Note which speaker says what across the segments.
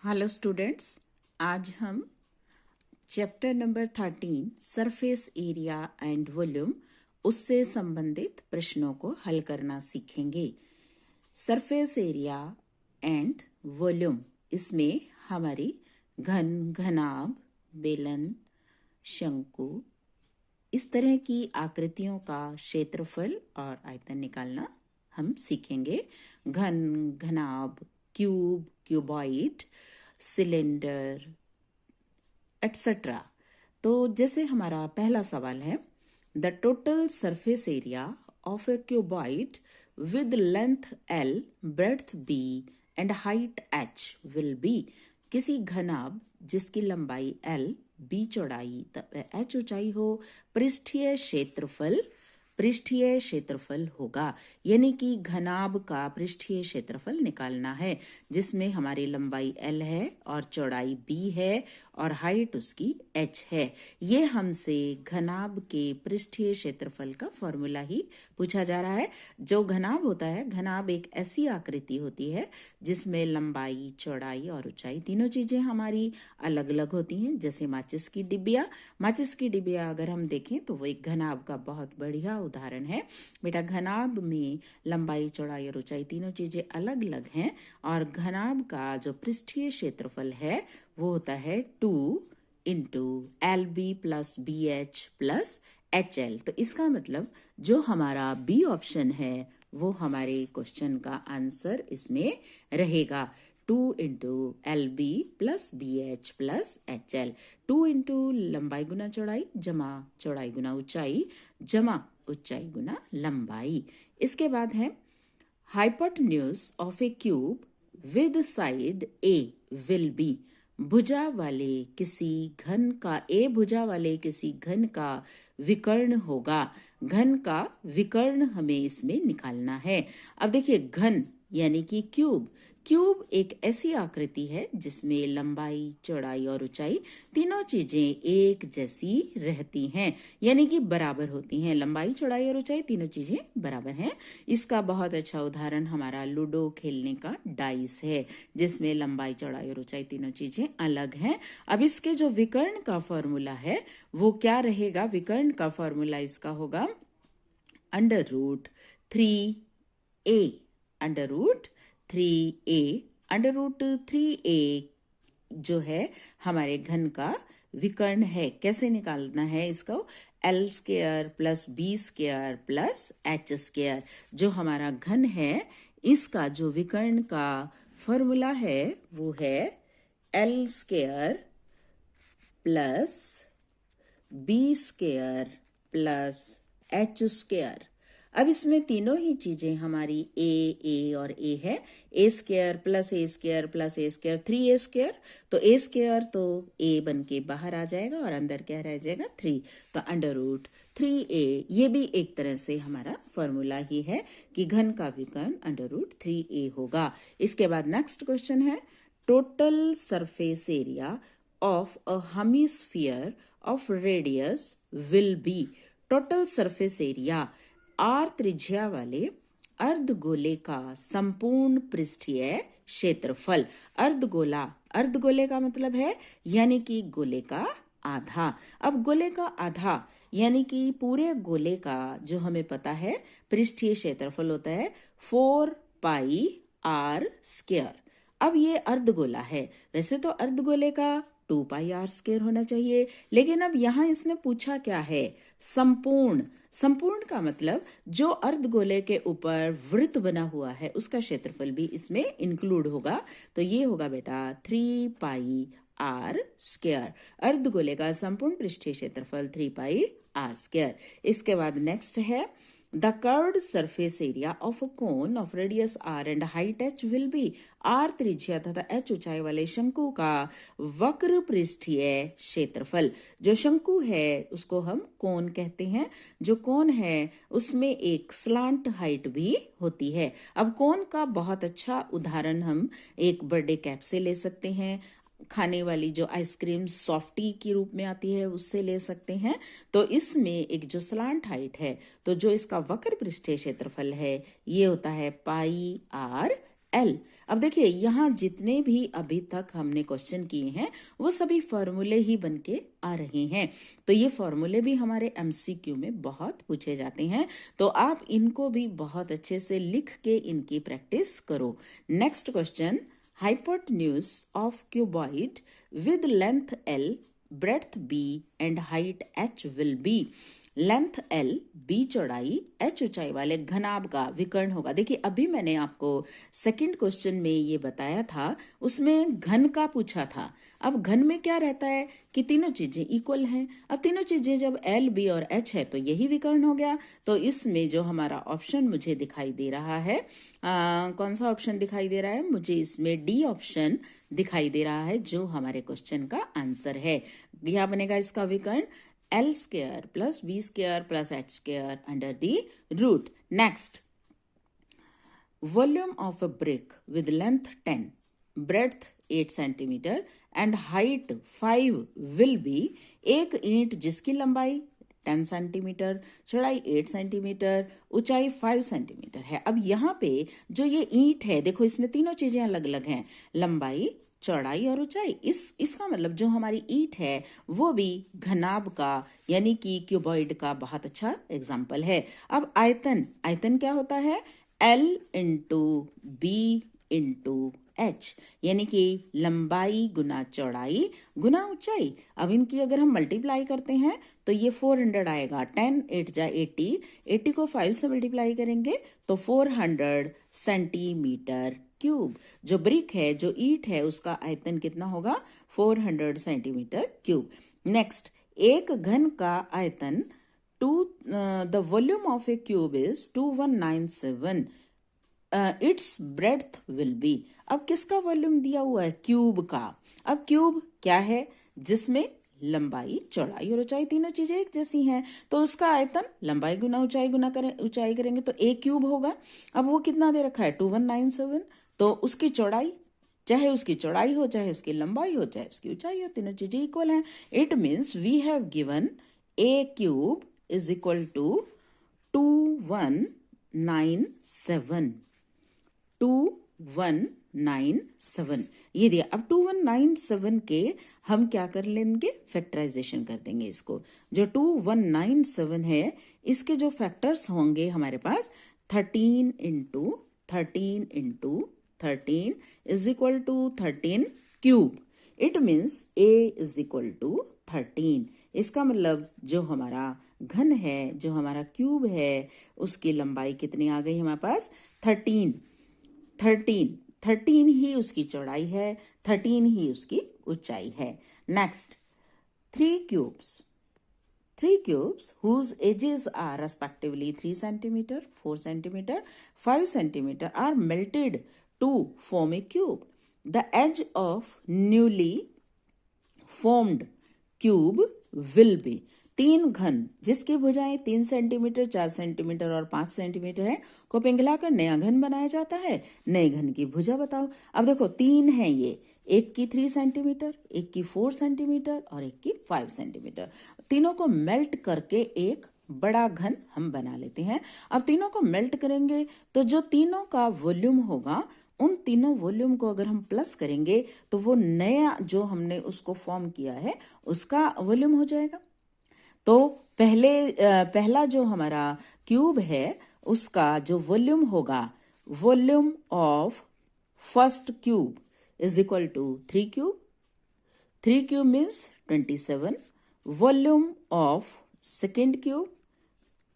Speaker 1: Hello students, आज हम chapter number 13 surface area and volume उससे संबंधित प्रश्नों को हल करना सीखेंगे। सरफेस एरिया एंड वॉल्यूम, इसमें हमारी घनाभ, बेलन, शंकु, इस तरह की आकृतियों का क्षेत्रफल और आयतन निकालना हम सीखेंगे। घनाभ, क्यूब, क्यूबॉइड, सिलेंडर एटसेट्रा। तो जैसे हमारा पहला सवाल है, the total surface area of A cuboid with length L, breadth B and height H will be. किसी घनाभ जिसकी लंबाई L, B चौड़ाई तथा H ऊंचाई हो, पृष्ठीय क्षेत्रफल होगा। यानी कि घनाभ का पृष्ठीय क्षेत्रफल निकालना है, जिसमें हमारी लंबाई L है और चौड़ाई B है और हाइट उसकी H है। ये हमसे घनाभ के पृष्ठीय क्षेत्रफल का फॉर्मूला ही पूछा जा रहा है। जो घनाभ होता है, घनाभ एक ऐसी आकृति होती है जिसमें लंबाई, चौड़ाई और ऊंचाई तीनों चीजें हमारी अलग अलग होती हैं। जैसे माचिस की डिबिया अगर हम देखें तो वो एक घनाभ का बहुत बढ़िया उदाहरण है। बेटा, घनाभ में लंबाई, चौड़ाई और ऊंचाई तीनों चीजें अलग अलग हैं और घनाभ का जो पृष्ठीय क्षेत्रफल है वो होता है 2 into LB plus BH plus HL। तो इसका मतलब जो हमारा बी ऑप्शन है वो हमारे क्वेश्चन का आंसर इसमें रहेगा। 2 into LB plus BH plus HL। 2 into लंबाई गुना चौड़ाई जमा चौड़ाई गुना ऊंचाई जमा ऊंचाई गुना लंबाई। इसके बाद है hypotenuse of A cube with side A will be. भुजा वाले किसी घन का विकर्ण होगा। घन का विकर्ण हमें इसमें निकालना है। अब देखिए, घन यानी कि क्यूब एक ऐसी आकृति है जिसमें लंबाई, चौड़ाई और ऊंचाई तीनों चीजें एक जैसी रहती हैं, यानी कि बराबर होती हैं। लंबाई, चौड़ाई और ऊंचाई तीनों चीजें बराबर हैं। इसका बहुत अच्छा उदाहरण हमारा लूडो खेलने का डाइस है, जिसमें लंबाई, चौड़ाई और ऊंचाई तीनों चीजें अलग हैं। अब इसके जो विकर्ण का फॉर्मूला है वो क्या रहेगा? विकर्ण का फॉर्मूला इसका होगा √3a। √3a जो है हमारे घन का विकर्ण है। कैसे निकालना है इसको? L square plus B square plus H square. जो हमारा घन है, इसका जो विकर्ण का फॉर्मूला है वो है L square plus B square plus H square. अब इसमें तीनों ही चीजें हमारी a और a है। a square plus a square plus a square 3a square. तो a स्क्वायर तो a बन के बाहर आ जाएगा और अंदर क्या रह जाएगा? 3। तो √3a ये भी एक तरह से हमारा फॉर्मूला ही है कि घन का विकर्ण √3a होगा। इसके बाद नेक्स्ट क्वेश्चन है, total surface area of a hemisphere of radius will be. Total surface area R त्रिज्या वाले अर्धगोले का संपूर्ण पृष्ठीय क्षेत्रफल। अर्धगोले का मतलब है यानी कि गोले का आधा। अब गोले का आधा यानी कि पूरे गोले का जो हमें पता है पृष्ठीय क्षेत्रफल होता है 4πr²। अब ये अर्धगोला है, वैसे तो अर्धगोले का 2πr² होना चाहिए, लेकिन अब यहाँ इसने पूछा क्या है? संपूर्ण का मतलब जो अर्धगोले के ऊपर वृत्त बना हुआ है उसका क्षेत्रफल भी इसमें इंक्लूड होगा। तो ये होगा बेटा 3πr²। अर्धगोले का संपूर्ण पृष्ठीय क्षेत्रफल 3πr²। इसके बाद नेक्स्ट है, the curved surface area of a cone of radius R and height H will be. R त्रिज्या तथा H ऊंचाई वाले शंकु का वक्र पृष्ठीय क्षेत्रफल। जो शंकु है उसको हम कोन कहते हैं। जो कोन है उसमें एक स्लांट हाइट भी होती है। अब कोन का बहुत अच्छा उदाहरण हम एक बर्थडे कैप से ले सकते हैं, खाने वाली जो आइसक्रीम सॉफ्टी के रूप में आती है उससे ले सकते हैं। तो इसमें एक जो स्लांट हाइट है, तो जो इसका वक्र पृष्ठीय क्षेत्रफल है ये होता है πr/l। अब देखिए यहाँ जितने भी अभी तक हमने क्वेश्चन किए हैं वो सभी फॉर्मूले ही बनके आ रहे हैं। तो ये फॉर्मूले भी हमारे एमसीक्यू में बहुत पूछे जाते हैं, तो आप इनको भी बहुत अच्छे से लिख के इनकी प्रैक्टिस करो। Next question, hypotenuse of cuboid with length L, breadth B and height H will be। Length L, B चौड़ाई, H ऊंचाई वाले घनाभ का विकर्ण होगा। देखिए अभी मैंने आपको सेकंड क्वेश्चन में ये बताया था, उसमें घन का पूछा था। अब घन में क्या रहता है कि तीनों चीजें इक्वल हैं। अब तीनों चीजें जब L, B और H है तो यही विकर्ण हो गया। तो इसमें जो हमारा ऑप्शन मुझे दिखाई दे रहा है, कौन सा ऑप्शन दिखाई दे रहा है मुझे? इसमें डी ऑप्शन दिखाई दे रहा है जो हमारे क्वेश्चन का आंसर है। क्या बनेगा इसका विकर्ण? L square plus B square plus H square under the root. Next, volume of a brick with length 10, breadth 8 centimetre and height 5 will be. एक ईंट जिसकी लंबाई 10 सेंटीमीटर, चौड़ाई 8 सेंटीमीटर, ऊंचाई 5 सेंटीमीटर है। अब यहाँ पे जो ये ईंट है, देखो इसमें तीनों चीजें अलग अलग हैं, लंबाई, चौड़ाई और ऊंचाई। इसका मतलब जो हमारी ईंट है वो भी घनाभ का यानी कि क्यूबॉइड का बहुत अच्छा एग्जाम्पल है। अब आयतन, आयतन क्या होता है? L into B into H, यानी कि लंबाई गुना चौड़ाई गुना ऊंचाई। अब इनकी अगर हम मल्टीप्लाई करते हैं तो ये 400 आएगा। 10 8 जा 80, 80 को 5 से मल्टीप्लाई करेंगे तो 400 सेंटीमीटर क्यूब। जो ब्रिक है, जो ईंट है, उसका आयतन कितना होगा? 400 सेंटीमीटर क्यूब। नेक्स्ट, एक घन का आयतन the volume of a cube is 2197, its breadth will be। अब किसका वॉल्यूम दिया हुआ है? क्यूब का। अब क्यूब क्या है? जिसमें लंबाई, चौड़ाई और ऊंचाई तीनों चीजें एक जैसी हैं, तो उसका आयतन लंबाई गुना ऊंचाई करेंगे तो ए क्यूब होगा। अब वो कितना दे रखा है? 2197। तो उसकी चौड़ाई, चाहे उसकी चौड़ाई हो, चाहे उसकी लंबाई हो, चाहे उसकी ऊंचाई हो, तीनों चीजें इक्वल हैं। It means we have given a cube is equal to 2197। 2197 ये दिया। अब 2197 के हम क्या कर लेंगे? फैक्टराइजेशन कर देंगे इसको। जो 2197 है इसके जो फैक्टर्स होंगे हमारे पास 13 into 13 into 13 is equal to 13 cube. It means a is equal to 13। इसका मतलब जो हमारा घन है, जो हमारा क्यूब है, उसकी लंबाई कितनी आ गई हमारे पास? 13 ही उसकी चौड़ाई है, 13 ही उसकी ऊंचाई है। Next, 3 cubes whose edges are respectively 3 centimeter, 4 centimeter, 5 centimeter are melted to form a cube. The edge of newly formed cube will be। 3 घन जिसकी भुजाएं 3 सेंटीमीटर, 4 सेंटीमीटर और 5 सेंटीमीटर है को पिघलाकर नया घन बनाया जाता है। नए घन की भुजा बताओ। अब देखो 3 है ये, एक की 3 सेंटीमीटर, एक की 4 सेंटीमीटर और एक की 5 सेंटीमीटर। तीनों को मेल्ट करके एक बड़ा घन हम बना लेते हैं। अब तीनों को मेल्ट करेंगे तो जो तीनों का वॉल्यूम होगा, उन तीनों वॉल्यूम को अगर हम प्लस करेंगे तो वो नया जो हमने उसको फॉर्म किया है उसका वॉल्यूम हो जाएगा। तो पहला जो हमारा क्यूब है उसका जो वॉल्यूम होगा, volume of first cube is equal to 3 cube. 3 cube means 27। Volume of second cube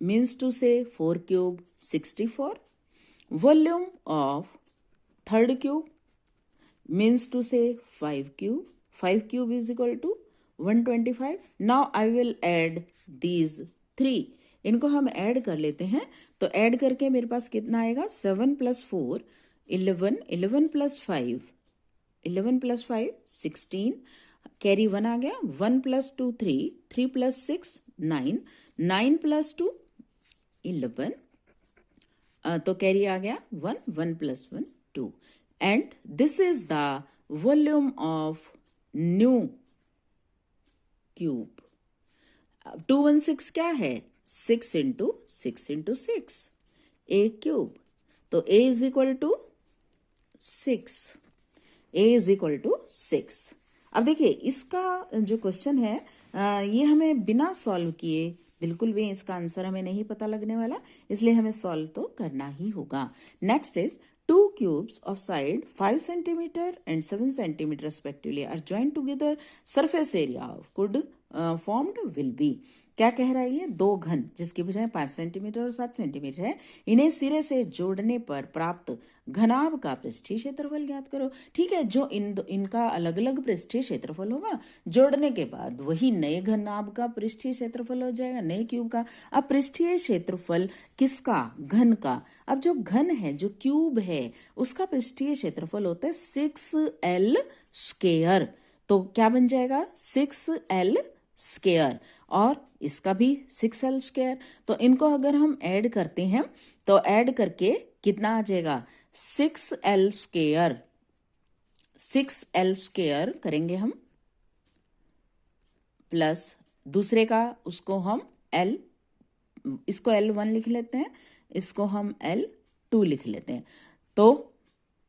Speaker 1: means to say 4 cube 64। Volume of third cube means to say 5 cube. 5 cube is equal to 125. Now I will add these 3. इनको हम add कर लेते हैं तो add करके मेरे पास कितना आएगा? 7 + 4 11, 11 + 5 11 + 5 16, कैरी 1 आ गया। 1 + 2 3, 3 + 6 9, 9 + 2 11, तो कैरी आ गया 1, 1 + 1 2, and this is the volume of new cube। 216 क्या है? 6 × 6 × 6 a क्यूब। तो a is equal to 6, a is equal to 6। अब देखिए इसका जो क्वेश्चन है ये हमें बिना सॉल्व किए बिल्कुल भी इसका आंसर हमें नहीं पता लगने वाला, इसलिए हमें सॉल्व तो करना ही होगा। Next is 2 cubes of side 5 centimeter and 7 centimeter respectively are joined together. Surface area of could formed will be। क्या कह रहा है ये? 2 घन जिसकी भुजाएं 5 सेंटीमीटर और 7 सेंटीमीटर है, इन्हें सिरे से जोड़ने पर प्राप्त घनाभ का पृष्ठीय क्षेत्रफल ज्ञात करो। ठीक है, जो इनका अलग अलग पृष्ठीय क्षेत्रफल होगा, जोड़ने के बाद वही नए घनाभ का पृष्ठीय क्षेत्रफल हो जाएगा, नए क्यूब का। अब पृष्ठीय क्षेत्रफल किसका? घन का। अब जो घन है, जो क्यूब है, उसका पृष्ठीय क्षेत्रफल होता है 6l स्क्वायर। तो क्या बन जाएगा? 6l स्क्वायर, और इसका भी 6l स्क्वायर। तो इनको अगर हम ऐड करते हैं तो ऐड करके कितना आ जाएगा? 6l square. 6l स्क्वायर करेंगे हम, प्लस दूसरे का उसको हम l, इसको L1 लिख लेते हैं, इसको हम L2 लिख लेते हैं। तो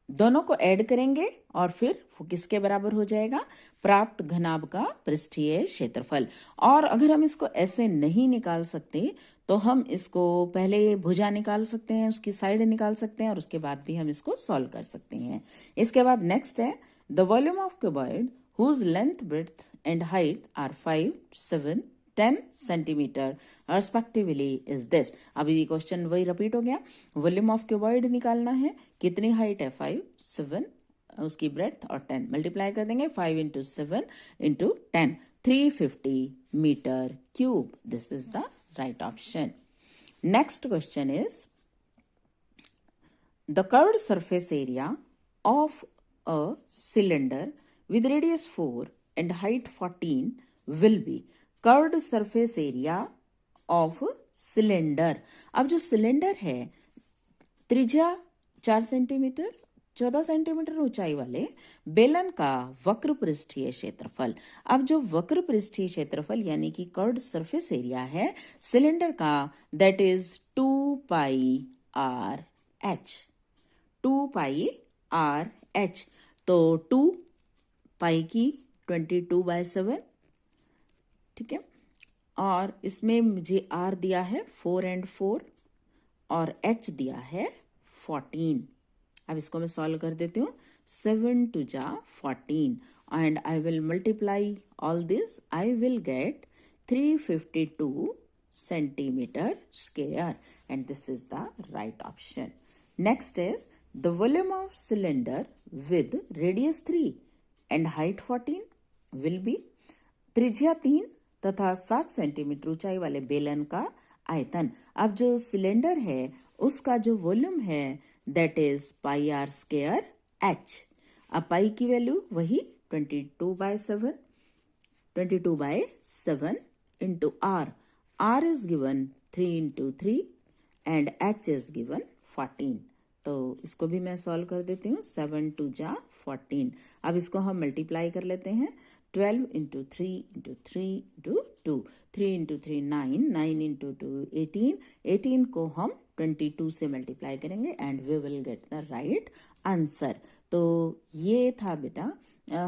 Speaker 1: दोनों को ऐड करेंगे और फिर वो किसके बराबर हो जाएगा? प्राप्त घनाभ का पृष्ठीय क्षेत्रफल। और अगर हम इसको ऐसे नहीं निकाल सकते तो हम इसको पहले भुजा निकाल सकते हैं, उसकी साइड निकाल सकते हैं, और उसके बाद भी हम इसको सॉल्व कर सकते हैं। इसके बाद नेक्स्ट है the volume of cuboid whose length, breadth and height are 5, 7, 10 centimetre respectively is this. अभी ये क्वेश्चन वही रिपीट हो गया। वॉल्यूम ऑफ क्यूबॉइड निकालना है, कितनी हाइट है? 5, 7, उसकी ब्रेड्थ और 10, मल्टीप्लाई कर देंगे 5 इंटू 7 इंटू 10, 350 metre cube. This is the right option. Next question is the curved surface area of a cylinder with radius 4 and height 14 will be। Curved surface area of cylinder. अब जो cylinder है, त्रिज्या 4 centimetre, 14 centimetre ऊंचाई वाले बेलन का वक्र पृष्ठीय क्षेत्रफल। अब जो वक्र पृष्ठीय क्षेत्रफल यानी कि कर्व्ड सरफेस एरिया है सिलेंडर का, that is 2 pi R H. 2 pi R H. तो 2 पाई की 22/7, ठीक है, और इसमें मुझे आर दिया है 4 and 4 और एच दिया है 14। अब इसको मैं सॉल्व कर देती हूँ। 7 2 जा 14 and I will multiply all this, I will get 352 centimetre square and this is the right option. Next is the volume of cylinder with radius 3 and height 14 will be. त्रिज्या 3 तथा 7 सेंटीमीटर ऊंचाई वाले बेलन का आयतन। अब जो सिलेंडर है उसका जो वॉल्यूम है that is pi r square h. अब पाई की वैल्यू वही 22/7, 22/7 into r. R is given 3 into 3 and h is given 14। तो इसको भी मैं सॉल्व कर देती हूँ। 7 2 जा 14। अब इसको हम मल्टीप्लाई कर लेते हैं। 12 into 3 into 3 into 2, 3 into 3 9, 9 into 2 18, 18 को हम 22 से मल्टीप्लाई करेंगे and we will get the right answer. तो ये था बेटा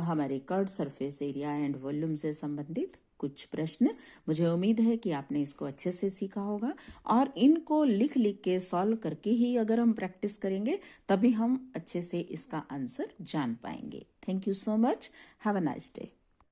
Speaker 1: हमारे curved surface area and volume से संबंधित कुछ प्रश्न। मुझे उम्मीद है कि आपने इसको अच्छे से सीखा होगा, और इनको लिख लिख के सॉल्व करके ही अगर हम प्रैक्टिस करेंगे तभी हम अच्छे से इसका आंसर जान पाएंगे। Thank you so much. Have a nice day.